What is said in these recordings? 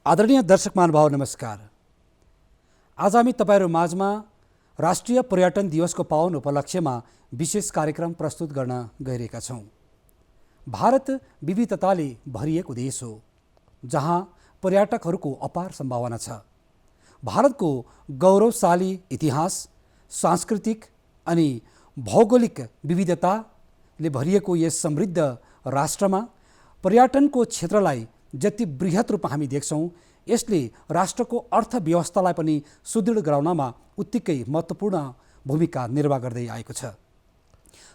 आदरणीय दर्शक महानुभाव नमस्कार। आज हामी तपाईहरु माझमा राष्ट्रिय पर्यटन दिवसको पावन उपलक्ष्यमा विशेष कार्यक्रम प्रस्तुत गर्न गइरहेका छौं। भारत विविधताले भरिएको देश हो जहाँ पर्यटकहरूको अपार सम्भावना छ। भारतको गौरवशाली इतिहास, सांस्कृतिक अनि भौगोलिक विविधताले भरिएको यस समृद्ध राष्ट्रमा पर्यटनको क्षेत्रलाई जति बृहत रूपमा हामी देख्छौं, यसले राष्ट्रको अर्थव्यवस्थालाई पनि सुदृढ गराउनमा उत्तिकै महत्त्वपूर्ण भूमिका निर्वाह गर्दै आएको छ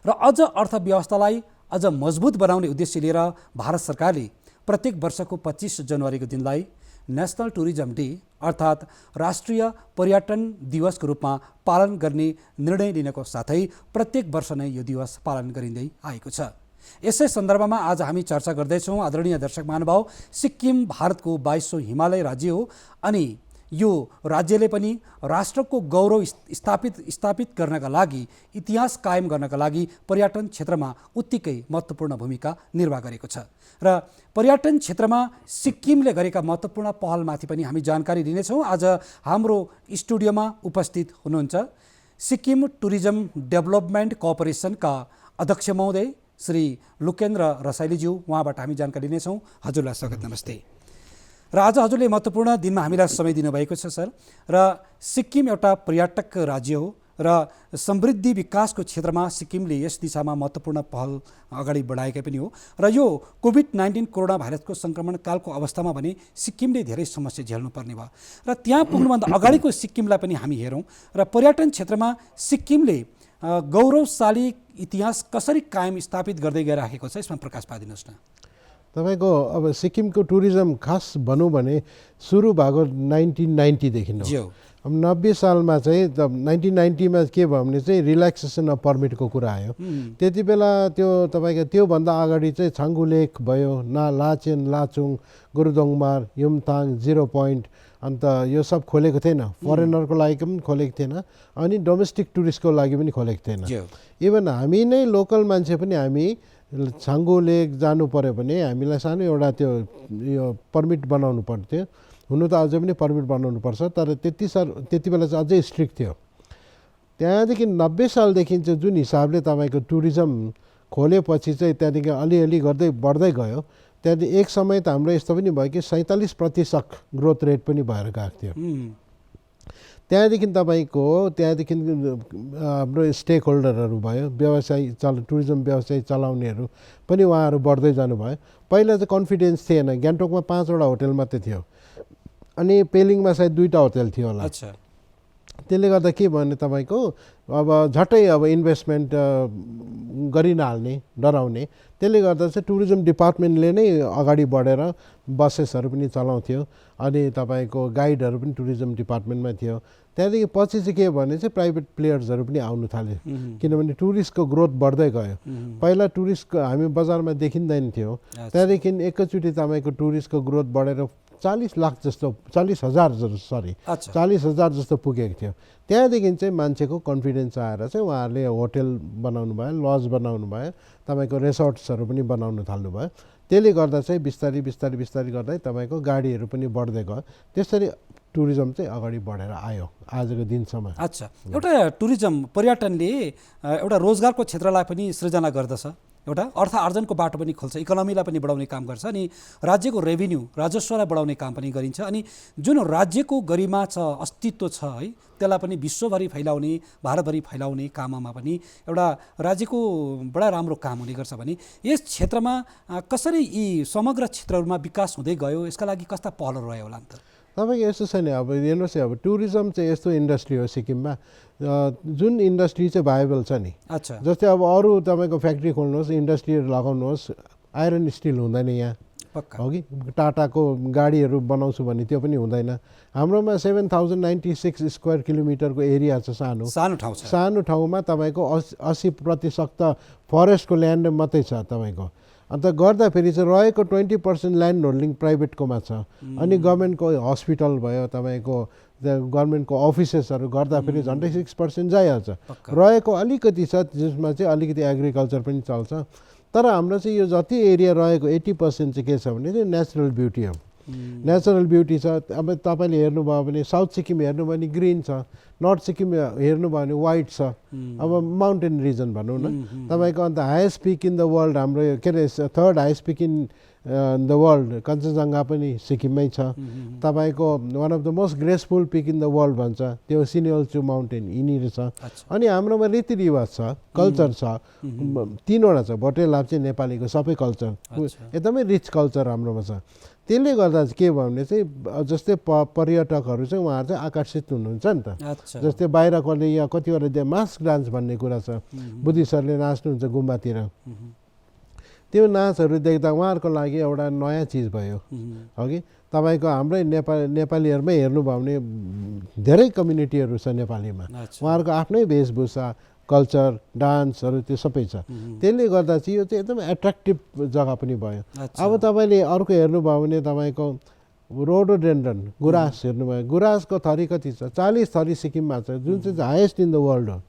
र अझ अर्थव्यवस्थालाई अझ मजबुत बनाउने उद्देश्य लिएर भारत सरकारले प्रत्येक वर्षको 25 जनवरीको दिनलाई नेशनल टुरिज्म डे अर्थात् राष्ट्रिय पर्यटन दिवसको रूपमा पालन गर्ने निर्णय लिनको साथै प्रत्येक वर्ष नै यो दिवस पालन गरिँदै आएको छ। यसै सन्दर्भमा आज हामी चर्चा गर्दैछौँ। आदरणीय दर्शक महानुभाव, सिक्किम भारतको 22औं हिमालय राज्य हो अनि यो राज्यले पनि राष्ट्रको गौरव स्थापित गर्नका लागि, इतिहास कायम गर्नका लागि पर्यटन क्षेत्रमा उत्तिकै महत्त्वपूर्ण भूमिका निर्वाह गरेको छ र पर्यटन क्षेत्रमा सिक्किमले गरेका महत्त्वपूर्ण पहलमाथि पनि हामी जानकारी लिनेछौँ। आज हाम्रो स्टुडियोमा उपस्थित हुनुहुन्छ सिक्किम टुरिज्म डेभलपमेन्ट कर्पोरेसनका अध्यक्ष महोदय श्री लुकेन्द्र रसाइलीज्यू, उहाँबाट हामी जानकारी लिनेछौँ। हजुरलाई स्वागत, नमस्ते। र आज हजुरले महत्त्वपूर्ण दिनमा हामीलाई समय दिनुभएको छ सर। र सिक्किम एउटा पर्यटक राज्य हो र समृद्धि विकासको क्षेत्रमा सिक्किमले यस दिशामा महत्त्वपूर्ण पहल अगाडि बढाएकै पनि हो र यो कोभिड-19 कोरोना भाइरसको सङ्क्रमण कालको अवस्थामा भने सिक्किमले धेरै समस्या झेल्नुपर्ने भयो र त्यहाँ पुग्नुभन्दा अगाडिको सिक्किमलाई पनि हामी हेरौँ र पर्यटन क्षेत्रमा सिक्किमले गौरवशाली इतिहास कसरी कायम स्थापित गर्दै गइराखेको छ, यसमा प्रकाश पारिदिनुहोस् न। तपाईको अब सिक्किमको टुरिज्म खास भनौँ भने सुरु भएको 1990 देखि हो। अब 90 सालमा चाहिँ 1990 मा के भयो भने चाहिँ रिल्याक्सेसन अफ पर्मिटको कुरा आयो। त्यति बेला त्यो तपाईको त्योभन्दा अगाडि चाहिँ छाङ्गु लेक भयो, लाचेन, लाचुङ, गुरुदोङमार, युमथाङ, 0 पोइन्ट, अन्त यो सब खोलेको थिएन। फरेनरको लागि पनि खोलेको थिएन अनि डोमेस्टिक टुरिस्टको लागि पनि खोलेको थिएन। इभन हामी नै लोकल मान्छे पनि हामी छाङ्गु लेक जानु पर्यो भने हामीलाई सानो एउटा त्यो यो पर्मिट बनाउनु पर्थ्यो। हुनु त अझै पनि पर्मिट बनाउनु पर्छ, तर त्यति बेला चाहिँ अझै स्ट्रिक्ट थियो। त्यहाँदेखि 90 सालदेखि चाहिँ जुन हिसाबले तपाईँको टुरिज्म खोलेपछि चाहिँ त्यहाँदेखि अलिअलि गर्दै बढ्दै गयो। त्यहाँदेखि एक समय त हाम्रो यस्तो पनि भयो कि 47% ग्रोथ रेट पनि भएर गएको थियो। त्यहाँदेखि तपाईँको हाम्रो स्टेक होल्डरहरू भयो, टुरिज्म व्यवसाय चलाउनेहरू पनि उहाँहरू बढ्दै जानुभयो। पहिला चाहिँ कन्फिडेन्स थिएन। गान्तोकमा 5 वटा होटल मात्रै थियो अनि पेलिङमा सायद 2टा होटल थियो होला। त्यसले गर्दा के भने तपाईँको अब झट्टै अब इन्भेस्टमेन्ट गरि नहाल्ने, डराउने। त्यसले गर्दा चाहिँ टुरिज्म डिपार्टमेन्टले नै अगाडि बढेर बसेसहरू पनि चलाउँथ्यो अनि तपाईँको गाइडहरू पनि टुरिज्म डिपार्टमेन्टमा थियो। त्यहाँदेखि पछि चाहिँ के भने चाहिँ प्राइभेट प्लेयर्सहरू पनि आउनु थाल्यो, किनभने टुरिस्टको ग्रोथ बढ्दै गयो। पहिला टुरिस्टको हामी बजारमा देखिँदैन थियो, त्यहाँदेखि एकैचोटि तपाईँको टुरिस्टको ग्रोथ बढेर 40,00,000 जस्तो 40,000 जस्तो पुगेको थियो। त्यहाँदेखि चाहिँ मान्छेको कन्फिडेन्स आएर चाहिँ उहाँहरूले होटल बनाउनु भयो, लज बनाउनु भयो, तपाईँको रिसोर्ट्सहरू पनि बनाउनु थाल्नुभयो। त्यसले गर्दा चाहिँ बिस्तारै गर्दै तपाईँको गाडीहरू पनि बढ्दै गयो। त्यसरी टुरिज्म चाहिँ अगाडि बढेर आयो आजको दिनसम्म। अच्छा, एउटा टुरिज्म पर्यटनले एउटा रोजगारको क्षेत्रलाई पनि सृजना गर्दछ, एउटा अर्थ आर्जनको बाटो पनि खोल्छ, इकोनोमीलाई पनि बढाउने काम गर्छ अनि राज्यको रेभिन्यू, राजस्वलाई बढाउने काम पनि गरिन्छ अनि जुन राज्यको गरिमा छ, अस्तित्व छ है, त्यसलाई पनि विश्वभरि फैलाउने, भारतभरि फैलाउने काममा पनि एउटा राज्यको बडा राम्रो काम हुने गर्छ भने यस क्षेत्रमा कसरी यी समग्र क्षेत्रहरूमा विकास हुँदै गयो, यसका लागि कस्ता पहलहरू रह्यो होला त? तपाईँको यस्तो छ नि, अब हेर्नुहोस्, अब टुरिज्म चाहिँ यस्तो इन्डस्ट्री हो सिक्किममा जुन इन्डस्ट्री चाहिँ भाइबल छ नि। अच्छा, जस्तै अब अरू तपाईँको फ्याक्ट्री खोल्नुहोस्, इन्डस्ट्रीहरू लगाउनुहोस्, आइरन स्टिल हुँदैन यहाँ हो कि टाटाको गाडीहरू बनाउँछु भने त्यो पनि हुँदैन। हाम्रोमा 7096 स्क्वायर किलोमिटरको एरिया छ, सानो ठाउँमा तपाईँको 80% त फरेस्टको ल्यान्ड मात्रै छ तपाईँको। अन्त गर्दाखेरि चाहिँ रहेको 20% ल्यान्ड होल्डिङ प्राइभेटकोमा छ अनि गभर्मेन्टको हस्पिटल भयो, तपाईँको गभर्मेन्टको अफिसेसहरू गर्दाखेरि झन्डै 6% जाइहाल्छ। रहेको अलिकति छ जसमा चाहिँ अलिकति एग्रिकल्चर पनि चल्छ। तर हाम्रो चाहिँ यो जति एरिया रहेको 80% चाहिँ के छ भने चाहिँ नेचुरल ब्युटी हो। नेचरल ब्युटी छ। अब तपाईँले हेर्नुभयो भने साउथ सिक्किम हेर्नुभयो भने ग्रिन छ, नर्थ सिक्किम हेर्नुभयो भने वाइट छ। अब माउन्टेन रिजन भनौँ न तपाईँको। अन्त highest peak in the world हाम्रो के अरे third highest peak in the world Kanchenjunga पनि सिक्किममै छ। तपाईँको one of the most graceful peak in the world भन्छ त्यो सिनियल्चु माउन्टेन यिनीहरू छ। अनि हाम्रोमा रीतिरिवाज छ, कल्चर छ, 3वटा छ। भोटे लाप्चे नेपालीको सबै कल्चर एकदमै रिच कल्चर हाम्रोमा छ। त्यसले गर्दा चाहिँ के भयो भने चाहिँ जस्तै पर्यटकहरू चाहिँ उहाँहरू चाहिँ आकर्षित हुनुहुन्छ नि त। जस्तै बाहिरकोले यहाँ कतिवटा मास्क डान्स भन्ने कुरा छ, बुद्धिस्टहरूले नाच्नुहुन्छ गुम्बातिर। त्यो नाचहरू देख्दा उहाँहरूको लागि एउटा नयाँ चिज भयो अघि। तपाईँको हाम्रै नेपालीहरूमै हेर्नुभयो भने धेरै कम्युनिटीहरू छ नेपालीमा, उहाँहरूको आफ्नै वेशभूषा, कल्चर, डान्सहरू त्यो सबै छ। त्यसले गर्दा चाहिँ यो चाहिँ एकदम एट्र्याक्टिभ जग्गा पनि भयो। अब तपाईँले अर्को हेर्नुभयो भने तपाईँको रोडोडेन्ड्रन गुराँस हेर्नुभयो, गुराँसको थरी कति छ? 40 थरी सिक्किममा छ, जुन चाहिँ हाइएस्ट इन द वर्ल्ड हो।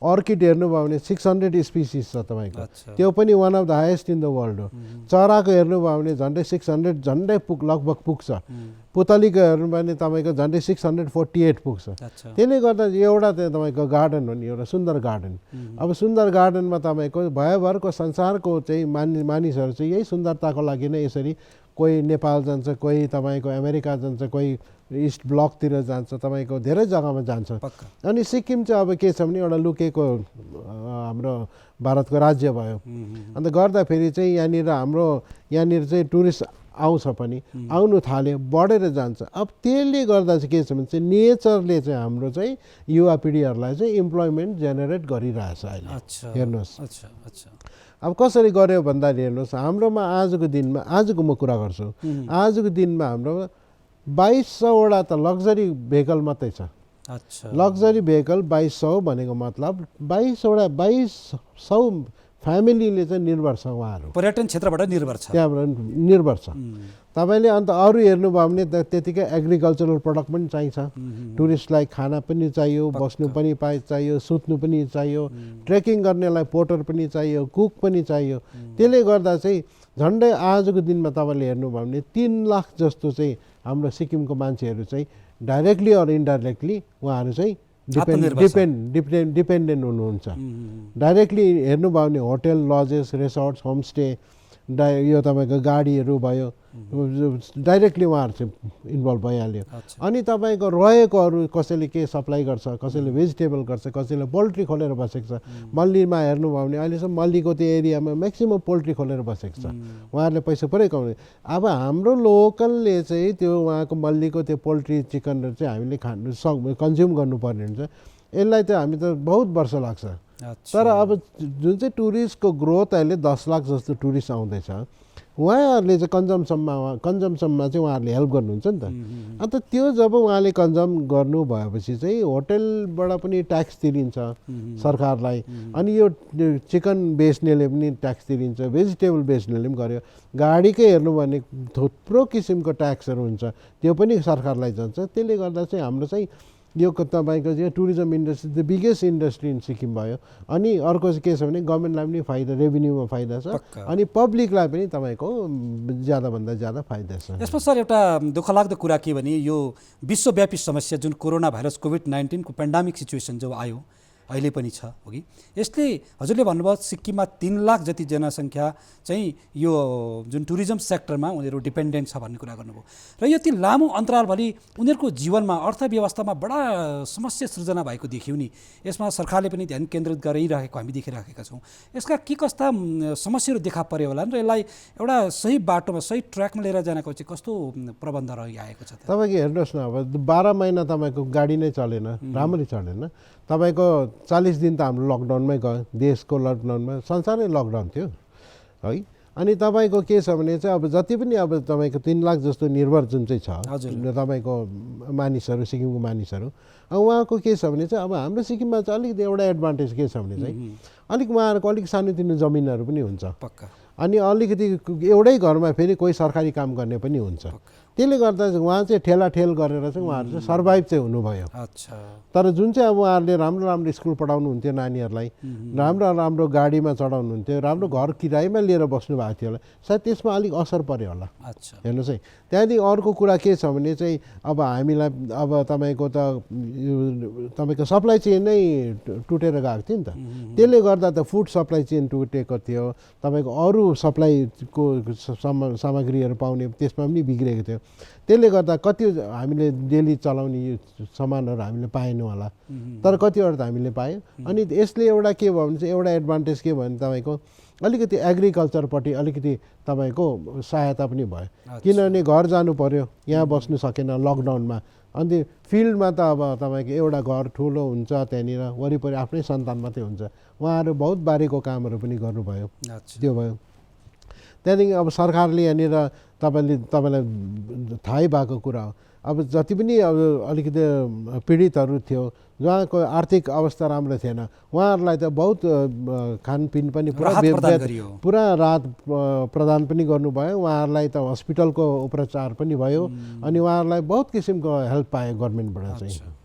अर्किड हेर्नुभयो भने 600 स्पिसिस छ तपाईँको, त्यो पनि one of the highest in the world हो। चराको हेर्नुभयो भने झन्डै 600 झन्डै लगभग पुग्छ। पुतलीको हेर्नुभयो भने तपाईँको झन्डै 648 पुग्छ। त्यसले गर्दा एउटा चाहिँ तपाईँको गार्डन हो नि, एउटा सुन्दर गार्डन। अब सुन्दर गार्डनमा तपाईँको भयभरको संसारको चाहिँ मानिसहरू चाहिँ यही सुन्दरताको लागि नै यसरी कोही नेपाल जान्छ, कोही तपाईँको अमेरिका जान्छ, कोही इस्ट ब्लकतिर जान्छ, तपाईँको धेरै जग्गामा जान्छ। अनि सिक्किम चाहिँ अब के छ भने एउटा लुकेको हाम्रो भारतको राज्य भयो। अन्त गर्दाखेरि चाहिँ यहाँनिर चाहिँ टुरिस्ट आउँछ पनि, आउनु थाल्यो, बढेर जान्छ। अब त्यसले गर्दा चाहिँ के छ भने चाहिँ नेचरले चाहिँ हाम्रो चाहिँ युवा पिँढीहरूलाई चाहिँ इम्प्लोइमेन्ट जेनेरेट गरिरहेछ अहिले। हेर्नुहोस् अब कसरी गर्यो भन्दाखेरि हेर्नुहोस्, हाम्रोमा आजको म कुरा गर्छु, आजको दिनमा हाम्रोमा 2200वटा त लग्जरी भेहिकल मात्रै छ। लग्जरी भेहिकल 2200 भनेको मतलब 2200 फ्यामिलीले चाहिँ निर्भर छ, उहाँहरू पर्यटन क्षेत्रबाट निर्भर छ, त्यहाँबाट निर्भर छ। तपाईँले अन्त अरू हेर्नुभयो भने त्यतिकै एग्रिकल्चरल प्रडक्ट पनि चाहिन्छ। टुरिस्टलाई खाना पनि चाहियो, बस्नु पनि चाहियो, सुत्नु पनि चाहियो, ट्रेकिङ गर्नेलाई पोर्टर पनि चाहियो, कुक पनि चाहियो। त्यसले गर्दा चाहिँ झन्डै आजको दिनमा तपाईँले हेर्नुभयो भने 3 लाख जस्तो चाहिँ हाम्रो सिक्किमको मान्छेहरू चाहिँ डाइरेक्टली अर इन्डाइरेक्टली उहाँहरू चाहिँ डिपेन्डेन्ट हुनुहुन्छ। डाइरेक्टली हेर्नुभयो भने होटेल, लजेस, रिसोर्ट्स, होमस्टे, यो तपाईँको गाडीहरू भयो, डाइरेक्टली उहाँहरू चाहिँ इन्भल्भ भइहाल्यो। अनि तपाईँको रहेको अरू कसैले के सप्लाई गर्छ, कसैले भेजिटेबल गर्छ, कसैले पोल्ट्री खोलेर बसेको छ। मल्लीमा हेर्नुभयो भने अहिलेसम्म मल्लीको त्यो एरियामा म्याक्सिमम पोल्ट्री खोलेर बसेको छ, उहाँहरूले पैसा पुरै कमाउने। अब हाम्रो लोकलले चाहिँ त्यो उहाँको मल्लीको त्यो पोल्ट्री चिकनहरू चाहिँ हामीले कन्ज्युम गर्नुपर्ने हुन्छ। यसलाई त हामी त बहुत वर्ष लाग्छ। तर अब जुन चाहिँ टुरिस्टको ग्रोथ अहिले 10 लाख जस्तो टुरिस्ट आउँदैछ, उहाँहरूले चाहिँ कन्जम्सनमा चाहिँ उहाँहरूले हेल्प गर्नुहुन्छ नि त। अन्त त्यो जब उहाँले कन्जम गर्नु भएपछि चाहिँ होटेलबाट पनि ट्याक्स तिरिन्छ सरकारलाई, अनि यो चिकन बेच्नेले पनि ट्याक्स तिरिन्छ, भेजिटेबल बेच्नेले पनि गर्यो, गाडीकै हेर्नु भने थुप्रो किसिमको ट्याक्सहरू हुन्छ, त्यो पनि सरकारलाई जान्छ। त्यसले गर्दा चाहिँ हाम्रो चाहिँ यो तपाईँको चाहिँ tourism industry the biggest industry in Sikkim भयो। अनि अर्को चाहिँ के छ भने गभर्मेन्टलाई पनि फाइदा, रेभिन्यूमा फाइदा छ, अनि पब्लिकलाई पनि तपाईँको ज्यादाभन्दा ज्यादा फाइदा छ। यसमा सर एउटा दुःखलाग्दो कुरा के भने यो विश्वव्यापी समस्या जुन कोरोना भाइरस कोभिड-19 को पेन्डामिक सिचुएसन जो आयो अहिले पनि छ हो कि, यसले हजुरले भन्नुभयो सिक्किममा 3 लाख जति जनसङ्ख्या चाहिँ यो जुन टुरिज्म सेक्टरमा उनीहरू डिपेन्डेन्ट छ भन्ने कुरा गर्नुभयो, र यति लामो अन्तरालभरि उनीहरूको जीवनमा अर्थव्यवस्थामा बडा समस्या सृजना भएको देखियो नि। यसमा सरकारले पनि ध्यान केन्द्रित गरिरहेको हामी देखिरहेका छौँ। यसका के कस्ता समस्याहरू देखा पर्यो होला र यसलाई एउटा सही बाटोमा, सही ट्र्याकमा लिएर जानको चाहिँ कस्तो प्रबन्ध रहिआएको छ? तपाईँको हेर्नुहोस् न, अब 12 महिना तपाईँको गाडी नै चलेन, राम्ररी चलेन। तपाईँको 40 दिन त हाम्रो लकडाउनमै गयो, देशको लकडाउनमा, संसारै लकडाउन थियो है। अनि तपाईँको के छ भने चाहिँ अब जति पनि अब तपाईँको 3 लाख जस्तो निर्भर जुन चाहिँ छ तपाईँको मानिसहरू, सिक्किमको मानिसहरू, उहाँको के छ भने चाहिँ अब हाम्रो सिक्किममा चाहिँ अलिकति एउटा एडभान्टेज के छ भने चाहिँ अलिक उहाँहरूको अलिक सानोतिनो जमिनहरू पनि हुन्छ, अनि अलिकति एउटै घरमा फेरि कोही सरकारी काम गर्ने पनि हुन्छ। त्यसले गर्दा उहाँ चाहिँ ठेलाठेल गरेर चाहिँ उहाँहरू चाहिँ सर्भाइभ चाहिँ हुनुभयो। अच्छा। तर जुन चाहिँ अब उहाँहरूले राम्रो राम्रो स्कुल पढाउनुहुन्थ्यो नानीहरूलाई, राम्रो राम्रो गाडीमा चढाउनुहुन्थ्यो, राम्रो घर किरायमा लिएर बस्नु भएको थियो होला, सायद त्यसमा अलिक असर पर्यो होला। अच्छा। हेर्नुहोस् है, त्यहाँदेखि अर्को कुरा के छ भने चाहिँ अब हामीलाई अब तपाईँको सप्लाई चेन नै टुटेर गएको थियो नि त। त्यसले गर्दा त फुड सप्लाई चेन टुटेको थियो, तपाईँको अरू सप्लाईको सामग्रीहरू पाउने त्यसमा पनि बिग्रेको थियो। त्यसले गर्दा कति हामीले डेली चलाउने सामानहरू हामीले पाएनौँ होला, तर कतिवटा त हामीले पायौँ। अनि यसले एउटा के भयो भने चाहिँ एउटा एडभान्टेज के भयो भने तपाईँको अलिकति एग्रिकल्चरपट्टि अलिकति तपाईँको सहायता पनि भयो, किनभने घर जानु पर्यो, यहाँ बस्नु सकेन लकडाउनमा। अनि फिल्डमा त अब तपाईँको एउटा घर ठुलो हुन्छ, त्यहाँनिर वरिपरि आफ्नै सन्तान मात्रै हुन्छ, उहाँहरू बहुत बारीको कामहरू पनि गर्नुभयो, त्यो भयो। त्यहाँदेखि अब सरकारले यहाँनिर तपाईँलाई थाहै भएको कुरा हो, अब जति पनि अब अलिकति पीडितहरू थियो जहाँको आर्थिक अवस्था राम्रो थिएन, उहाँहरूलाई त बहुत खानपिन पनि पुरा राहत प्रदान पनि गर्नुभयो। उहाँहरूलाई त हस्पिटलको उपचार पनि भयो, अनि उहाँहरूलाई बहुत किसिमको हेल्प पायो गभर्मेन्टबाट चाहिँ।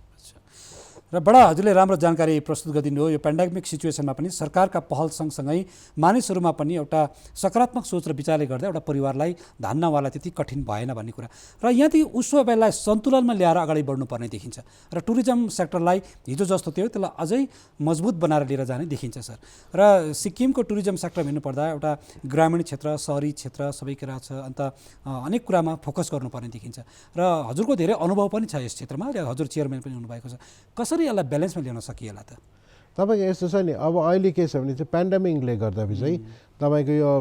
र बडा हजुरले राम्रो जानकारी प्रस्तुत गरिदिनु हो। यो पेन्डेमिक सिचुएसनमा पनि सरकारका पहल सँगसँगै मानिसहरूमा पनि एउटा सकारात्मक सोच र विचारले गर्दा एउटा परिवारलाई धान्नवाला त्यति कठिन भएन भन्ने कुरा र यहाँदेखि उसो बेलालाई सन्तुलनमा ल्याएर अगाडि बढ्नुपर्ने देखिन्छ र टुरिज्म सेक्टरलाई हिजो जस्तो थियो त्यसलाई अझै मजबुत बनाएर लिएर जाने देखिन्छ सर। र सिक्किमको टुरिज्म सेक्टर हेर्नुपर्दा एउटा ग्रामीण क्षेत्र, शहरी क्षेत्र सबै कुरा छ, अन्त अनेक कुरामा फोकस गर्नुपर्ने देखिन्छ र हजुरको धेरै अनुभव पनि छ यस क्षेत्रमा, हजुर चेयरम्यान पनि हुनुभएको छ। कसरी यसलाई ब्यालेन्समा ल्याउन सकिएला त? तपाईँको यस्तो छ नि, अब अहिले के छ भने चाहिँ पेन्डेमिकले गर्दा चाहिँ तपाईँको यो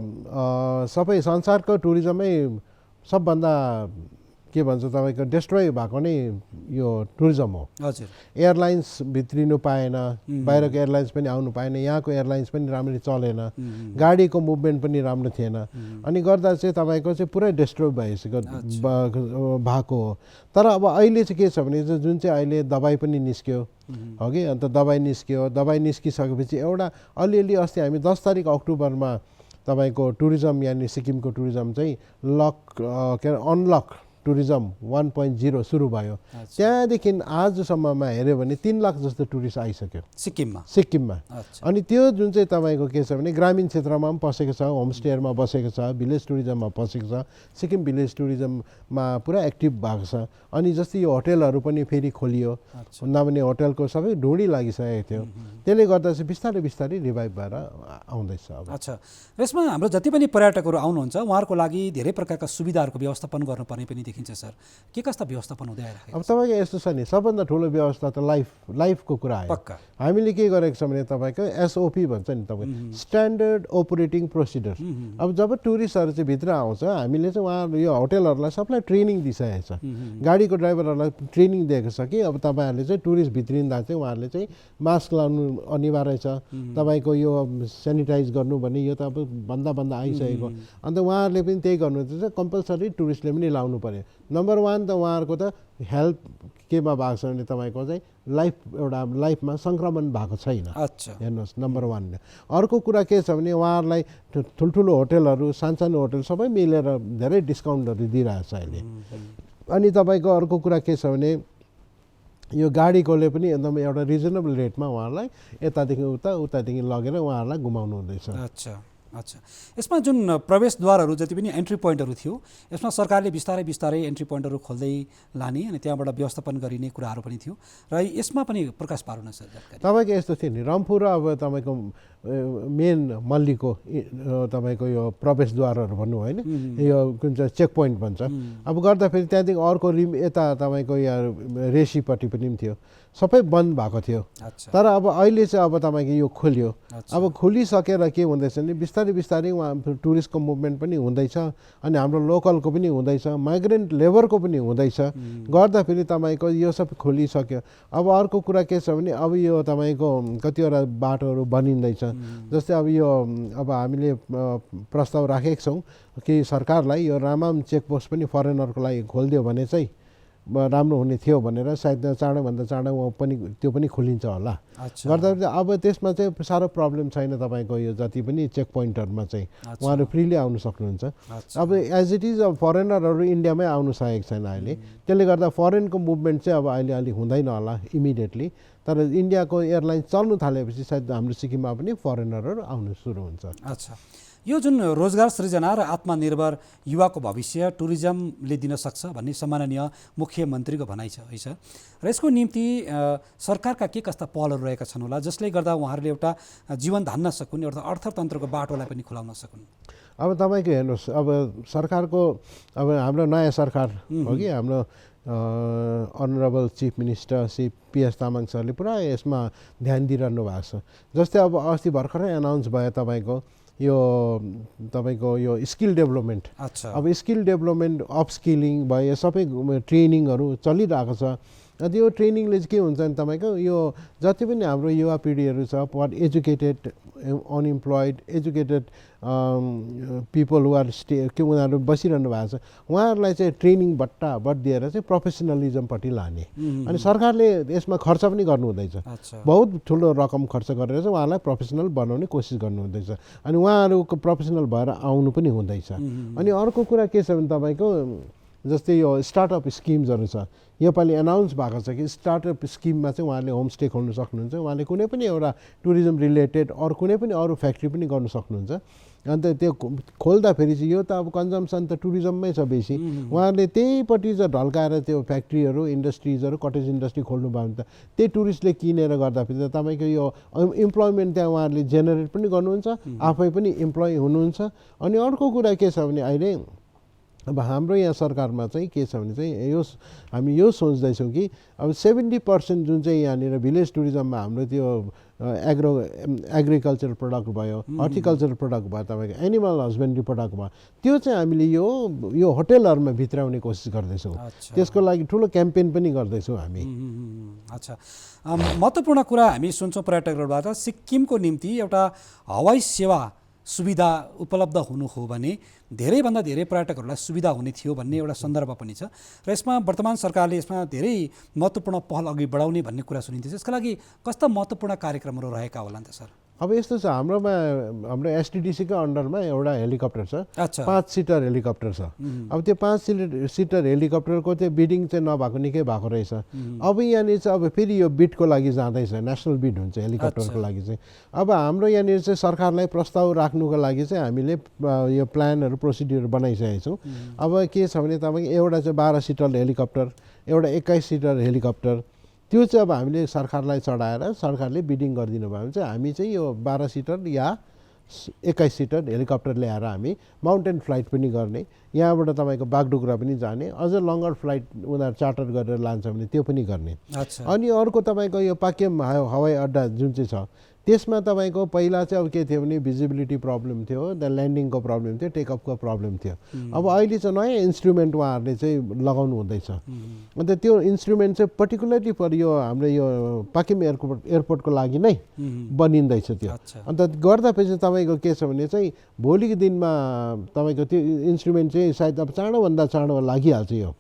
सबै संसारको टुरिज्मै सबभन्दा के भन्छ तपाईँको डिस्ट्रोय भएको नै यो टुरिज्म हो। हजुर। एयरलाइन्स भित्रिनु पाएन, बाहिरको एयरलाइन्स पनि आउनु पाएन, यहाँको एयरलाइन्स पनि राम्ररी चलेन, गाडीको मुभमेन्ट पनि राम्रो थिएन, अनि गर्दा चाहिँ तपाईँको चाहिँ पुरै डिस्ट्रोय भइसक्यो भएको हो। तर अब अहिले चाहिँ के छ भने जुन चाहिँ अहिले दबाई पनि निस्क्यो हो कि, अन्त दबाई निस्किसकेपछि एउटा अलिअलि अस्ति हामी 10 तारिक अक्टोबरमा तपाईँको टुरिज्म यानि सिक्किमको टुरिज्म चाहिँ अनलक टुरिज्म 1.0 सुरु भयो। त्यहाँदेखि आजसम्ममा हेऱ्यो भने 3 लाख जस्तो टुरिस्ट आइसक्यो सिक्किममा। अनि त्यो जुन चाहिँ तपाईँको के छ भने ग्रामीण क्षेत्रमा पनि पसेको छ, होमस्टेहरूमा बसेको छ, भिलेज टुरिज्ममा बसेको छ, सिक्किम भिलेज टुरिज्ममा पुरा एक्टिभ भएको छ। अनि जस्तै यो होटेलहरू पनि फेरि खोलियो, नभने होटेलको सबै ढुँडी लागिसकेको थियो, त्यसले गर्दा चाहिँ बिस्तारै बिस्तारै रिभाइभ भएर आउँदैछ। अच्छा, यसमा हाम्रो जति पनि पर्यटकहरू आउनुहुन्छ उहाँहरूको लागि धेरै प्रकारका सुविधाहरूको व्यवस्थापन गर्नुपर्ने पनि देखिन्छ सर। के कस्ता व्यवस्थापन हुँदै आइरहेको? अब तपाईँको यस्तो छ नि, सबभन्दा ठुलो व्यवस्था त लाइफको कुरा आयो। पक्का हामीले के गरेको छ भने तपाईँको एसओपी भन्छ नि, तपाईँको स्ट्यान्डर्ड अपरेटिङ प्रोसिडर। अब जब टुरिस्टहरू चाहिँ भित्र आउँछ, हामीले चाहिँ उहाँहरू यो होटेलहरूलाई सबलाई ट्रेनिङ दिइसकेको छ, गाडीको ड्राइभरहरूलाई ट्रेनिङ दिएको छ कि अब तपाईँहरूले चाहिँ टुरिस्ट भित्रिँदा चाहिँ उहाँहरूले चाहिँ मास्क लाउनु अनिवार्य छ, तपाईँको यो सेनिटाइज गर्नु भने यो त अब भन्दा आइसकेको, अन्त उहाँहरूले पनि त्यही गर्नुहुन्छ, कम्पलसरी टुरिस्टले पनि लाउनु पर्यो। नम्बर 1 त उहाँहरूको त हेल्थ केमा भएको छ भने तपाईँको चाहिँ लाइफमा सङ्क्रमण भएको छैन। हेर्नुहोस्, नम्बर 1। अर्को कुरा के छ भने उहाँहरूलाई ठुल्ठुलो होटेलहरू, सानसानो होटेल सबै मिलेर धेरै डिस्काउन्टहरू दिइरहेको छ अहिले। अनि तपाईँको अर्को कुरा के छ भने यो गाडीकोले पनि एकदम एउटा रिजनेबल रेटमा उहाँहरूलाई यतादेखि उतादेखि लगेर उहाँहरूलाई घुमाउनु हुँदैछ। अच्छा, यसमा जुन प्रवेशद्वारहरू जति पनि एन्ट्री पोइन्टहरू थियो, यसमा सरकारले बिस्तारै एन्ट्री पोइन्टहरू खोल्दै लाने अनि त्यहाँबाट व्यवस्थापन गरिने कुराहरू पनि थियो र यसमा पनि प्रकाश पार्नु सर जानकारी। तपाईँको यस्तो थियो नि, रम्फू र अब तपाईँको मेन मल्लीको तपाईँको यो प्रवेशद्वारहरू भन्नु होइन, यो कुन चाहिँ चेक पोइन्ट भन्छ, अब गर्दाखेरि त्यहाँदेखि अर्को यता तपाईँको यहाँ रेसीपट्टि पनि थियो, सबै बन्द भएको थियो। तर अब अहिले चाहिँ अब तपाईँको यो खोल्यो। अब खोलिसकेर के हुँदैछ भने बिस्तारै उहाँ टुरिस्टको मुभमेन्ट पनि हुँदैछ, अनि हाम्रो लोकलको पनि हुँदैछ, माइग्रेन्ट लेबरको पनि हुँदैछ, गर्दाखेरि तपाईँको यो सब खोलिसक्यो। अब अर्को कुरा के छ भने अब यो तपाईँको कतिवटा बाटोहरू बनिँदैछ, जस्तै अब हामीले प्रस्ताव राखेका छौँ कि सरकारलाई यो रामाम चेकपोस्ट पनि फरेनरको लागि खोलिदियो भने चाहिँ राम्रो हुने थियो भनेर सायद चाँडोभन्दा चाँडो त्यो पनि खोलिन्छ होला। गर्दाखेरि अब त्यसमा चाहिँ साह्रो प्रब्लम छैन तपाईँको यो जति पनि चेक पोइन्टहरूमा चाहिँ उहाँहरू फ्रिली आउनु सक्नुहुन्छ। अब एज इट इज अब फरेनरहरू इन्डियामै आउनु सकेको छैन अहिले, त्यसले गर्दा फरेनको मुभमेन्ट चाहिँ अब अहिले अलिक हुँदैन होला इमिडिएटली। तर इन्डियाको एयरलाइन चल्नु थालेपछि सायद हाम्रो सिक्किममा पनि फरेनरहरू आउनु सुरु हुन्छ। अच्छा, यो जुन रोजगार सृजना र आत्मनिर्भर युवाको भविष्य टुरिज्मले दिन सक्छ भन्ने सम्माननीय मुख्यमन्त्रीको भनाइ छ है सर, र यसको निम्ति सरकारका के कस्ता पहलहरू रहेका छन् होला जसले गर्दा उहाँहरूले एउटा जीवन धान्न सकुन्, एउटा अर्थतन्त्रको बाटोलाई पनि खुलाउन सकुन्? अब तपाईँको हेर्नुहोस्, अब सरकारको अब हाम्रो नयाँ सरकार हो कि हाम्रो honourable chief minister Shri PS Tamang सरले पुरा यसमा ध्यान दिइरहनु भएको छ। जस्तै अब अस्ति भर्खरै एनाउन्स भयो तपाईँको यो स्किल डेभलपमेन्ट। अब स्किल डेभलपमेन्ट अपस्किलिङ भयो, सबै ट्रेनिङहरू चलिरहेको छ। यो ट्रेनिङले चाहिँ के हुन्छ भने तपाईँको यो जति पनि हाम्रो युवा पिँढीहरू छ, एजुकेटेड अनइम्प्लोइड एजुकेटेड पिपल उनीहरू बसिरहनु भएको छ, उहाँहरूलाई चाहिँ ट्रेनिङ भट्टाभट दिएर चाहिँ प्रोफेसनलिजमपट्टि लाने। अनि सरकारले यसमा खर्च पनि गर्नु हुँदैछ, बहुत ठुलो रकम खर्च गरेर चाहिँ उहाँलाई प्रोफेसनल बनाउने कोसिस गर्नु हुँदैछ। अनि उहाँहरूको प्रोफेसनल भएर आउनु पनि हुँदैछ। अनि अर्को कुरा के छ भने तपाईँको जस्तै यो स्टार्टअप स्किम्सहरू छ, योपालि एनाउन्स भएको छ कि स्टार्टअप स्किममा चाहिँ उहाँले होमस्टे खोल्नु सक्नुहुन्छ, उहाँले कुनै पनि एउटा टुरिज्म रिलेटेड अरू कुनै पनि अरू फ्याक्ट्री पनि गर्नु सक्नुहुन्छ। अन्त त्यो खोल्दाखेरि चाहिँ यो त अब कन्जम्सन त टुरिज्ममै छ बेसी, उहाँहरूले त्यहीपट्टि चाहिँ ढल्काएर त्यो फ्याक्ट्रीहरू इन्डस्ट्रिजहरू कटेज इन्डस्ट्री खोल्नु भयो भने त त्यही टुरिस्टले किनेर गर्दाखेरि त तपाईँको यो इम्प्लोइमेन्ट त्यहाँ उहाँहरूले जेनेरेट पनि गर्नुहुन्छ, आफै पनि इम्प्लोइ हुनुहुन्छ। अनि अर्को कुरा के छ भने अहिले अब हाम्रो यहाँ सरकारमा चाहिँ के छ भने चाहिँ हामी यो सोच्दैछौँ कि अब 70% जुन चाहिँ यहाँनिर भिलेज टुरिज्ममा हाम्रो त्यो एग्रिकल्चरल प्रडक्ट भयो, हर्टिकल्चरल प्रडक्ट भयो, तपाईँको एनिमल हस्बेन्ड्री प्रडक्ट भयो, त्यो चाहिँ हामीले यो होटेलहरूमा भित्राउने कोसिस गर्दैछौँ। त्यसको लागि ठुलो क्याम्पेन पनि गर्दैछौँ हामी। अच्छा, महत्त्वपूर्ण कुरा हामी सुन्छौँ पर्यटकहरूबाट, सिक्किमको निम्ति एउटा हवाई सेवा सुविधा उपलब्ध हुनु हो भने धेरैभन्दा धेरै पर्यटकहरूलाई सुविधा हुने थियो भन्ने एउटा सन्दर्भ पनि छ, र यसमा वर्तमान सरकारले यसमा धेरै महत्त्वपूर्ण पहल अघि बढाउने भन्ने कुरा सुनिन्छ। यसका लागि कस्ता महत्त्वपूर्ण कार्यक्रमहरू रहेका होला नि त सर? अब यस्तो छ, हाम्रो STDC को अन्डरमा एउटा हेलिकप्टर छ, 5 सिटर हेलिकप्टर छ। अब त्यो 5 सिटर हेलिकप्टरको चाहिँ बिडिङ चाहिँ नभएको निकै भएको रहेछ। अब यहाँनिर चाहिँ अब फेरि यो बिडको लागि जाँदैछ, नेसनल बिड हुन्छ हेलिकप्टरको लागि चाहिँ। अब हाम्रो यहाँनिर चाहिँ सरकारलाई प्रस्ताव राख्नुको लागि चाहिँ हामीले यो प्लानहरू प्रोसिड्युर बनाइसकेका छौँ। अब के छ भने तपाईँको एउटा चाहिँ 12 सिटर हेलिकप्टर, एउटा 21 सिटर हेलिकप्टर, त्यो चाहिँ अब हामीले सरकारलाई चढाएर सरकारले बिडिङ गरिदिनु भयो भने चाहिँ हामी चाहिँ यो 12 सिटर या 21 सिटर हेलिकप्टर ल्याएर हामी माउन्टेन फ्लाइट पनि गर्ने, यहाँबाट तपाईँको बागडोग्रा पनि जाने, अझ लङ्गर फ्लाइट उनीहरू चार्टर गरेर लान्छ भने त्यो पनि गर्ने। अनि अर्को तपाईँको यो पाक्यम हवाई अड्डा जुन चाहिँ छ त्यसमा तपाईँको पहिला चाहिँ अब के थियो भने भिजिबिलिटी प्रब्लम थियो, ल्यान्डिङको प्रब्लम थियो, टेकअपको प्रब्लम थियो। अब अहिले चाहिँ नयाँ इन्स्ट्रुमेन्ट उहाँहरूले चाहिँ लगाउनु हुँदैछ। अन्त त्यो इन्स्ट्रुमेन्ट चाहिँ पर्टिकुलरली यो हाम्रो यो पाक्यम एयरपोर्टको लागि नै बनिँदैछ त्यो। अन्त गर्दाखेरि तपाईँको के छ भने चाहिँ भोलिको दिनमा तपाईँको त्यो इन्स्ट्रुमेन्ट चाहिँ सायद अब चाँडोभन्दा चाँडो लागिहाल्छ। यो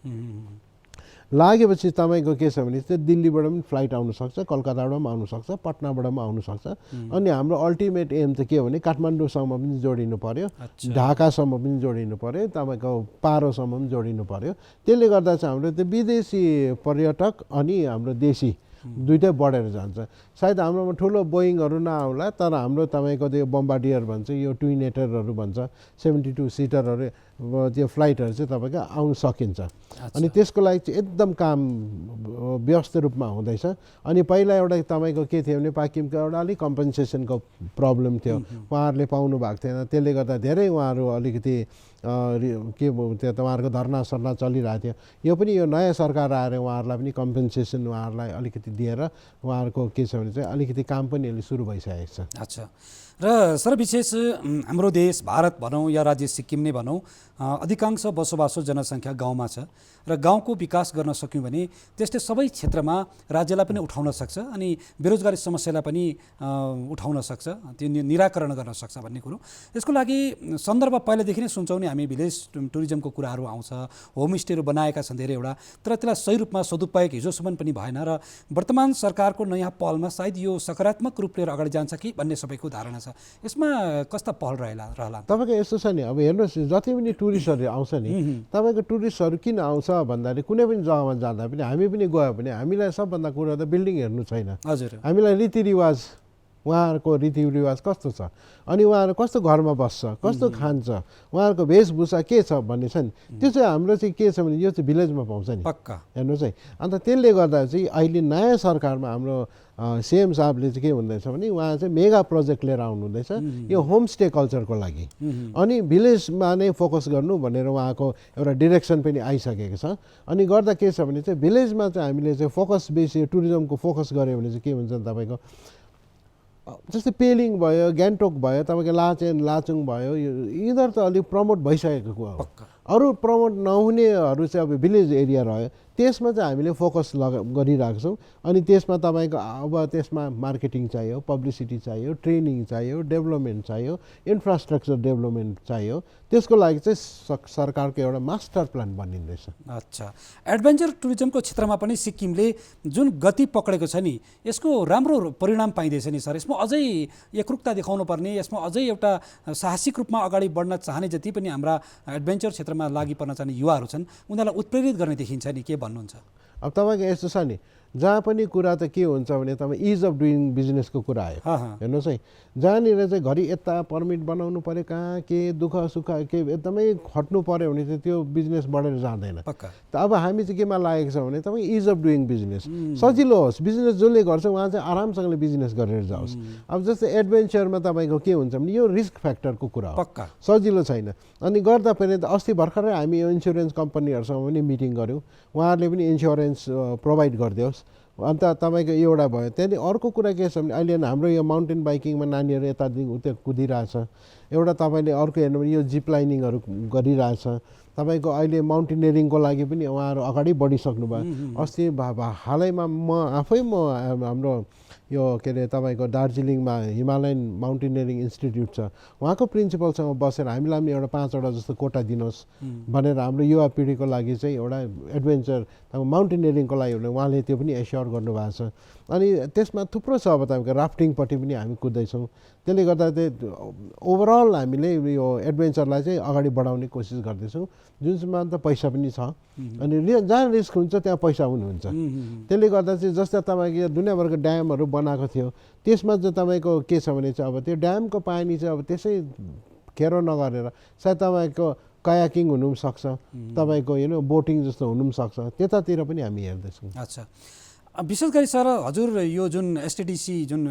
लागेपछि तपाईँको के छ भने चाहिँ दिल्लीबाट पनि फ्लाइट आउनसक्छ, कलकत्ताबाट पनि आउनसक्छ, पटनाबाट पनि आउनसक्छ। अनि हाम्रो अल्टिमेट एम चाहिँ के हो भने काठमाडौँसम्म पनि जोडिनु पर्यो, ढाकासम्म पनि जोडिनु पर्यो, तपाईँको पारोसम्म पनि जोडिनु पर्यो। त्यसले गर्दा चाहिँ हाम्रो त्यो विदेशी पर्यटक अनि हाम्रो देशी दुइटै बढेर जान्छ। सायद हाम्रोमा ठुलो बोइङहरू नआउला, तर हाम्रो तपाईँको त्यो बम्बार्डियर भन्छ, यो ट्विनेटरहरू भन्छ, 72 सिटरहरू त्यो फ्लाइटहरू चाहिँ तपाईँको आउन सकिन्छ। अनि त्यसको लागि चाहिँ एकदम काम व्यस्त रूपमा हुँदैछ। अनि पहिला एउटा तपाईँको के थियो भने पाकिमको एउटा अलिक कम्पन्सेसनको प्रब्लम थियो, उहाँहरूले पाउनु भएको थिएन। त्यसले गर्दा धेरै उहाँहरू अलिकति के त्यो उहाँहरूको धर्ना सर्ना चलिरहेको थियो। यो पनि यो नयाँ सरकार आएर उहाँहरूलाई पनि कम्पन्सेसन उहाँहरूलाई अलिकति दिएर उहाँहरूको के छ भने चाहिँ अलिकति काम पनि अहिले सुरु भइसकेको छ। अच्छा, र सर विशेष हाम्रो देश भारत भनौँ या राज्य सिक्किम नै भनौँ, अधिकांश बसोबासो जनसङ्ख्या गाउँमा छ र गाउँको विकास गर्न सक्यौँ भने त्यसले सबै क्षेत्रमा राज्यलाई पनि उठाउन सक्छ अनि बेरोजगारी समस्यालाई पनि उठाउन सक्छ, त्यो निराकरण गर्न सक्छ भन्ने कुरो। यसको लागि सन्दर्भ पहिलादेखि नै सुन्छौँ नि हामी, भिलेज टुरिज्मको कुराहरू आउँछ, होमस्टेहरू बनाएका छन् धेरैवटा, तर त्यसलाई सही रूपमा सदुपयोग हिजोसम्म पनि भएन र वर्तमान सरकारको नयाँ पहलमा सायद यो सकारात्मक रूप लिएर अगाडि जान्छ कि भन्ने सबैको धारणा छ। यसमा कस्ता पहल रहला? तपाईँको यस्तो छ नि, अब हेर्नुहोस् जति पनि टुरिस्टहरू आउँछ नि, तपाईँको टुरिस्टहरू किन आउँछ भन्दाखेरि कुनै पनि जग्गामा जाँदा पनि हामी पनि गयो भने हामीलाई सबभन्दा कुरा त बिल्डिङ हेर्नु छैन, हजुर, हामीलाई रीतिरिवाज, उहाँहरूको रीतिरिवाज कस्तो छ, अनि उहाँहरू कस्तो घरमा बस्छ, कस्तो खान्छ, उहाँहरूको वेशभूषा के छ भन्ने छ नि, त्यो चाहिँ हाम्रो चाहिँ के छ भने यो चाहिँ भिलेजमा पाउँछ नि, पक्का हेर्नुहोस् है। अन्त त्यसले गर्दा चाहिँ अहिले नयाँ सरकारमा हाम्रो सीएम साहबले चाहिँ के हुँदैछ भने उहाँ चाहिँ मेगा प्रोजेक्ट लिएर आउनुहुँदैछ यो होमस्टे कल्चरको लागि, अनि भिलेजमा नै फोकस गर्नु भनेर उहाँको एउटा डिरेक्सन पनि आइसकेको छ। अनि गर्दा के छ भने चाहिँ भिलेजमा चाहिँ हामीले चाहिँ फोकस बेसी टुरिज्मको फोकस गऱ्यो भने चाहिँ के हुन्छ तपाईँको जस्तै पेलिङ भयो, गान्तोक भयो, तपाईँको लाचुङ भयो, यिनीहरू त अलिक प्रमोट भइसकेको हो। अरू प्रमोट नहुनेहरू चाहिँ अब भिलेज एरिया रह्यो, त्यसमा चाहिँ हामीले फोकस गरिरहेको छौँ। अनि त्यसमा तपाईँको अब त्यसमा मार्केटिङ चाहियो, पब्लिसिटी चाहियो, ट्रेनिङ चाहियो, डेभलपमेन्ट चाहियो, इन्फ्रास्ट्रक्चर डेभलपमेन्ट चाहियो। त्यसको लागि चाहिँ सरकारको एउटा मास्टर प्लान बनिँदैछ। अच्छा, एडभेन्चर टुरिज्मको क्षेत्रमा पनि सिक्किमले जुन गति पक्रेको छ नि, यसको राम्रो परिणाम पाइँदैछ नि सर। यसमा अझै एकरूपता देखाउनु पर्ने, यसमा अझै एउटा साहसिक रूपमा अगाडि बढ्न चाहने जति पनि हाम्रा एडभेन्चर क्षेत्रमा लागि पर्न चाहने युवाहरू छन् उनीहरूलाई उत्प्रेरित गर्ने देखिन्छ नि, के भन्नुहुन्छ? अब तपाईँको यस्तो छ नि, जहाँ पनि कुरा त के हुन्छ भने तपाईँ इज अफ डुइङ बिजनेसको कुरा आयो, हेर्नुहोस् है। जहाँनिर चाहिँ घरि यता पर्मिट बनाउनु पऱ्यो, कहाँ के दुःख सुख के एकदमै खट्नु पऱ्यो भने चाहिँ त्यो बिजनेस बढेर जाँदैन। त अब हामी चाहिँ केमा लागेको छ भने तपाईँ इज अफ डुइङ बिजनेस सजिलो होस्, बिजनेस जसले गर्छ उहाँ चाहिँ आरामसँगले बिजनेस गरेर जाओस्। अब जस्तै एडभेन्चरमा तपाईँको के हुन्छ भने यो रिस्क फ्याक्टरको कुरा हो, सजिलो छैन। अनि गर्दा पनि अस्ति भर्खरै हामी यो इन्सुरेन्स कम्पनीहरूसँग पनि मिटिङ गऱ्यौँ, उहाँहरूले पनि इन्सुरेन्स प्रोभाइड गरिदियोस्। अन्त तपाईँको एउटा भयो। त्यहाँदेखि अर्को कुरा के छ भने अहिले हाम्रो यो माउन्टेन बाइकिङमा नानीहरू यतादेखि उता कुदिरहेछ, एउटा तपाईँले अर्को हेर्नु भने यो जिप लाइनिङहरू गरिरहेछ। तपाईँको अहिले माउन्टेनियरिङको लागि पनि उहाँहरू अगाडि बढिसक्नु भयो। अस्ति हालैमा हाम्रो यो के अरे तपाईँको दार्जिलिङमा हिमालयन माउन्टेनियरिङ इन्स्टिट्युट छ, उहाँको प्रिन्सिपलसँग बसेर हामीलाई पनि एउटा 5वटा जस्तो कोटा दिनुहोस् भनेर हाम्रो युवा पिँढीको लागि चाहिँ एउटा एडभेन्चर माउन्टेनियरिङको लागि उहाँले त्यो पनि एस्योर गर्नुभएको छ। अनि त्यसमा थुप्रो छ, अब तपाईँको राफ्टिङपट्टि पनि हामी कुद्दैछौँ। त्यसले गर्दा चाहिँ ओभरअल हामीले यो एडभेन्चरलाई चाहिँ अगाडि बढाउने कोसिस गर्दैछौँ, जुनमा त पैसा पनि छ। अनि जहाँ रिस्क हुन्छ त्यहाँ पैसा पनि हुन्छ। त्यसले गर्दा चाहिँ जस्तो तपाईँको दुनियाँभरको ड्यामहरू बनाएको थियो, त्यसमा चाहिँ तपाईँको के छ भने चाहिँ अब त्यो ड्यामको पानी चाहिँ अब त्यसै खेरो नगरेर सायद तपाईँको कायाकिङ हुनु पनि सक्छ, तपाईँको बोटिङ जस्तो हुनु पनि सक्छ, त्यतातिर पनि हामी हेर्दैछौँ। अच्छा, विशेष गरी सर हजुर यो जुन एसटिडिसी जुन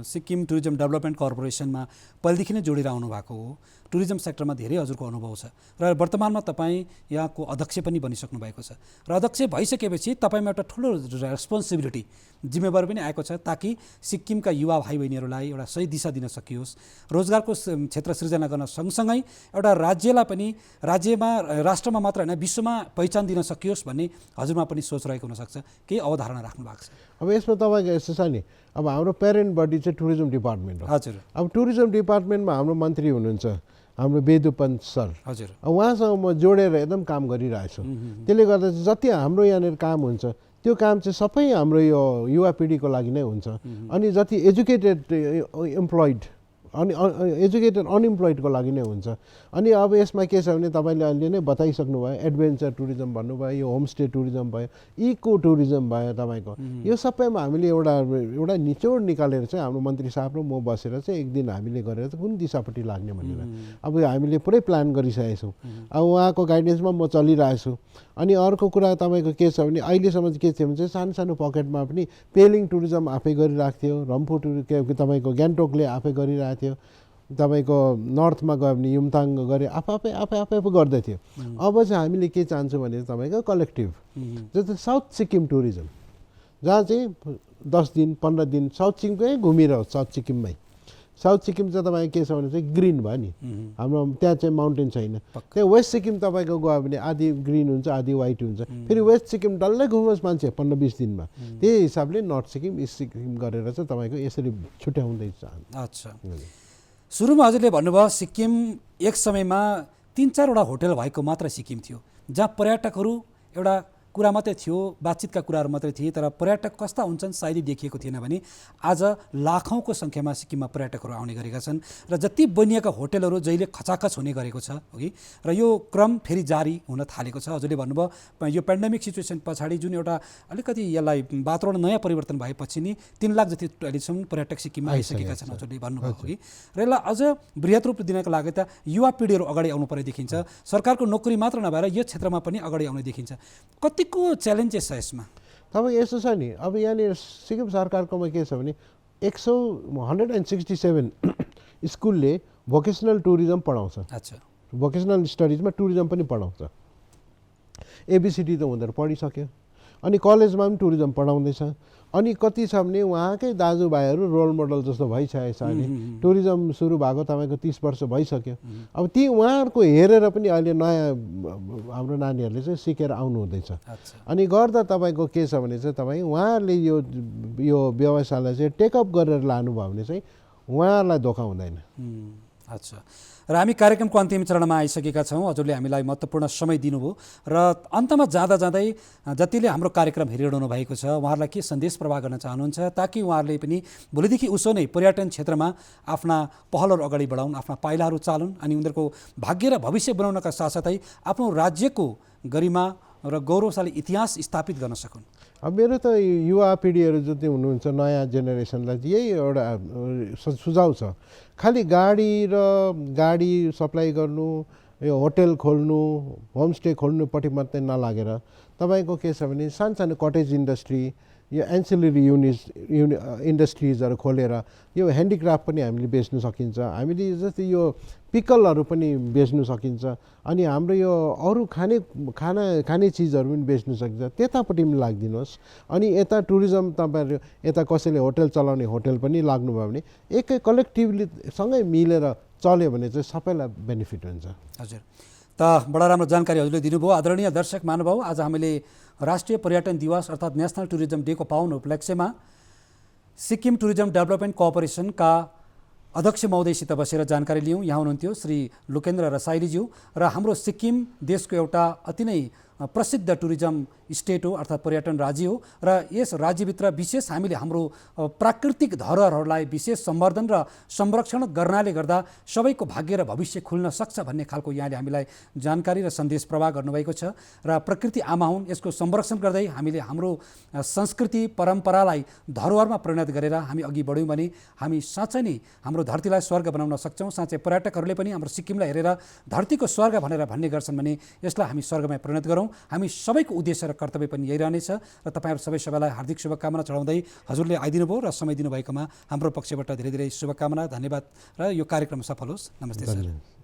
सिक्किम टुरिज्म डेभलपमेन्ट कर्पोरेसनमा पहिलेदेखि नै जोडेर आउनु भएको हो, टुरिज्म सेक्टरमा धेरै हजुरको अनुभव छ र वर्तमानमा तपाईँ यहाँको अध्यक्ष पनि बनिसक्नु भएको छ र अध्यक्ष भइसकेपछि तपाईँमा एउटा ठुलो रेस्पोन्सिबिलिटी जिम्मेवारी पनि आएको छ ताकि सिक्किमका युवा भाइ बहिनीहरूलाई एउटा सही दिशा दिन सकियोस्, रोजगारको क्षेत्र सृजना गर्न सँगसँगै एउटा राज्यलाई पनि राज्यमा राष्ट्रमा मात्र होइन विश्वमा पहिचान दिन सकियोस् भन्ने हजुरमा पनि सोच रहेको हुनसक्छ, केही अवधारणा राख्नु भएको छ? अब यसमा तपाईँको यस्तो छ नि, अब हाम्रो प्यारेन्ट बडी चाहिँ टुरिज्म डिपार्टमेन्ट हो। हजुर, अब टुरिज्म डिपार्टमेन्टमा हाम्रो मन्त्री हुनुहुन्छ हाम्रो वेदुपन्त सर, हजुर, उहाँसँग म जोडेर एकदम काम गरिरहेको छु। त्यसले गर्दा चाहिँ जति हाम्रो यहाँनिर काम हुन्छ त्यो काम चाहिँ सबै हाम्रो यो युवा पिँढीको लागि नै हुन्छ। अनि जति एजुकेटेड इम्प्लोइड अनि एजुकेटेड अनइम्प्लोइडको लागि नै हुन्छ। अनि अब यसमा के छ भने तपाईँले अहिले नै बताइसक्नु भयो, एडभेन्चर टुरिज्म भन्नुभयो, यो होमस्टे टुरिज्म भयो, इको टुरिज्म भयो, तपाईँको यो सबैमा हामीले एउटा निचोड निकालेर चाहिँ हाम्रो मन्त्री साहब र म बसेर चाहिँ एक दिन हामीले गरेर चाहिँ कुन दिशापट्टि लाग्ने भनेर अब हामीले पुरै प्लान गरिसकेका छौँ। अब उहाँको गाइडेन्समा म चलिरहेको छु। अनि अर्को कुरा तपाईँको के छ भने अहिलेसम्म के थियो भने चाहिँ सानो सानो पकेटमा पनि पेलिङ टुरिज्म आफै गरिरहेको थियो, रम्फू तपाईँको गान्तोकले आफै गरिरहेको थियो, तपाईँको नर्थमा गयो भने युमथाङ गरे आफै गर्दै थियो। अब चाहिँ हामीले के चाहन्छौँ भने तपाईँको कलेक्टिभ जस्तै साउथ सिक्किम टुरिज्म, जहाँ चाहिँ 10 दिन 15 दिन साउथ सिक्किमकै घुमिरहोस्, साउथ सिक्किममै साउथ सिक्किम चाहिँ तपाईँको के छ भने चाहिँ ग्रिन भयो नि, हाम्रो त्यहाँ चाहिँ माउन्टेन छैन। त्यहाँ वेस्ट सिक्किम तपाईँको गयो भने आधी ग्रिन हुन्छ आधी वाइट हुन्छ, फेरि वेस्ट सिक्किम डल्लै घुमोस् मान्छे 15-20 दिनमा। त्यही हिसाबले नर्थ सिक्किम इस्ट सिक्किम गरेर चाहिँ तपाईँको यसरी छुट्याउँदैछ। अच्छा, सुरुमा हजुरले भन्नुभयो सिक्किम एक समयमा 3-4वटा होटल भएको मात्र सिक्किम थियो, जहाँ पर्यटकहरू एउटा कुरा मात्रै थियो, बातचितका कुराहरू मात्रै थिए, तर पर्यटक कस्ता हुन्छन् सायदै देखिएको थिएन भने आज लाखौँको सङ्ख्यामा सिक्किममा पर्यटकहरू आउने गरेका छन् र जति बनिएका होटलहरू जहिले खचाखच हुने गरेको छ अघि, र यो क्रम फेरि जारी हुन थालेको छ। हजुरले भन्नुभयो यो पेन्डेमिक सिचुएसन पछाडि जुन एउटा अलिकति यसलाई वातावरण नयाँ परिवर्तन भएपछि नि 3 लाख जति अहिलेसम्म पर्यटक सिक्किममा आइसकेका छन् हजुरले भन्नुभयो अघि, र यसलाई अझ बृहत रूप दिनका लागि त युवा पिँढीहरू अगाडि आउनु पर्ने देखिन्छ। सरकारको नोकरी मात्र नभएर यो क्षेत्रमा पनि अगाडि आउने देखिन्छ। कतिको च्यालेन्जेस छ यसमा? तपाईँ यस्तो छ नि, अब यहाँनिर सिक्किम सरकारकोमा के छ भने 167 स्कुलले भोकेसनल टुरिज्म पढाउँछ। अच्छा, भोकेसनल स्टडिजमा टुरिज्म पनि पढाउँछ। एबिसिडी त उनीहरू पढिसक्यो, अनि कलेजमा पनि टुरिज्म पढाउँदैछ। अनि कति छ भने उहाँकै दाजुभाइहरू रोल मोडल जस्तो भइसकेको छ। अहिले टुरिज्म सुरु भएको तपाईँको 30 वर्ष भइसक्यो। अब ती उहाँहरूको हेरेर पनि अहिले नयाँ हाम्रो नानीहरूले चाहिँ सिकेर आउनु हुँदैछ। अनि गर्दा तपाईँको के छ भने चाहिँ तपाईँ उहाँहरूले यो व्यवसायलाई चाहिँ टेकअप गरेर लानुभयो भने चाहिँ उहाँहरूलाई धोका हुँदैन। अच्छा, र हामी कार्यक्रमको अन्तिम चरणमा आइसकेका छौँ। हजुरले हामीलाई महत्त्वपूर्ण समय दिनुभयो र अन्तमा जाँदा जाँदै जतिले हाम्रो कार्यक्रम हेरिरहनु भएको छ उहाँहरूलाई के सन्देश प्रवाह गर्न चाहनुहुन्छ ताकि उहाँहरूले पनि भोलिदेखि उसो नै पर्यटन क्षेत्रमा आफ्ना पहलहरू अगाडि बढाउन्, आफ्ना पाइलाहरू चालुन् अनि उनीहरूको भाग्य र भविष्य बनाउनका साथसाथै आफ्नो राज्यको गरिमा र गौरवशाली इतिहास स्थापित गर्न सकुन्? अब मेरो त युवा पिँढीहरू जति हुनुहुन्छ नयाँ जेनेरेसनलाई यही एउटा सुझाव छ, खालि गाडी सप्लाई गर्नु, यो होटल खोल्नु, होमस्टे खोल्नुपट्टि मात्रै नलागेर तपाईँको के छ भने सानो कटेज इन्डस्ट्री, यो एन्सिलरी इन्डस्ट्रिजहरू खोलेर यो ह्यान्डिक्राफ्ट पनि हामीले बेच्नु सकिन्छ। हामीले जस्तै यो पिकलहरू पनि बेच्नु सकिन्छ। अनि हाम्रो यो अरू खाने चिजहरू पनि बेच्नु सकिन्छ। त्यतापट्टि पनि लागिदिनुहोस्। अनि यता टुरिज्म तपाईँहरू यता कसैले होटल चलाउने होटल पनि लाग्नुभयो भने एकै कलेक्टिभली सँगै मिलेर चल्यो भने चाहिँ सबैलाई बेनिफिट हुन्छ। हजुर, त बडा राम्रो जानकारी हजुरले दिनुभयो। आदरणीय दर्शक महानुभाव, आज हामीले राष्ट्रिय पर्यटन दिवस अर्थात् नेसनल टुरिज्म डेको पावन उपलक्ष्यमा सिक्किम टुरिज्म डेभलपमेन्ट कोअपरेसनका अध्यक्ष महोदयसित बसेर जानकारी लियौँ। यहाँ हुनुहुन्थ्यो श्री लुकेन्द्र रसाइलीज्यू र हाम्रो सिक्किम देशको एउटा अति नै प्रसिद्ध टुरिज्म स्टेट हो अर्थात् पर्यटन राज्य हो र यस राज्यभित्र विशेष हामीले हाम्रो प्राकृतिक धरोहरहरूलाई विशेष सम्वर्धन र संरक्षण गर्नाले गर्दा सबैको भाग्य र भविष्य खुल्न सक्छ भन्ने खालको यहाँले हामीलाई जानकारी र सन्देश प्रवाह गर्नुभएको छ। र प्रकृति आमा हुन्, यसको संरक्षण गर्दै हामीले हाम्रो संस्कृति परम्परालाई धरोहरमा परिणत गरेर हामी अघि बढ्यौँ भने हामी साँच्चै नै हाम्रो धरतीलाई स्वर्ग बनाउन सक्छौँ। साँच्चै पर्यटकहरूले पनि हाम्रो सिक्किमलाई हेरेर धरतीको स्वर्ग भनेर भन्ने गर्छन् भने यसलाई हामी स्वर्गमा परिणत गरौँ। हामी सबैको उद्देश्य र कर्तव्य पनि यही रहनेछ र तपाईँहरू सबैलाई हार्दिक शुभकामना चढाउँदै हजुरले आइदिनुभयो र समय दिनुभएकोमा हाम्रो पक्षबाट धेरै धेरै शुभकामना, धन्यवाद र यो कार्यक्रम सफल होस्। नमस्ते सर।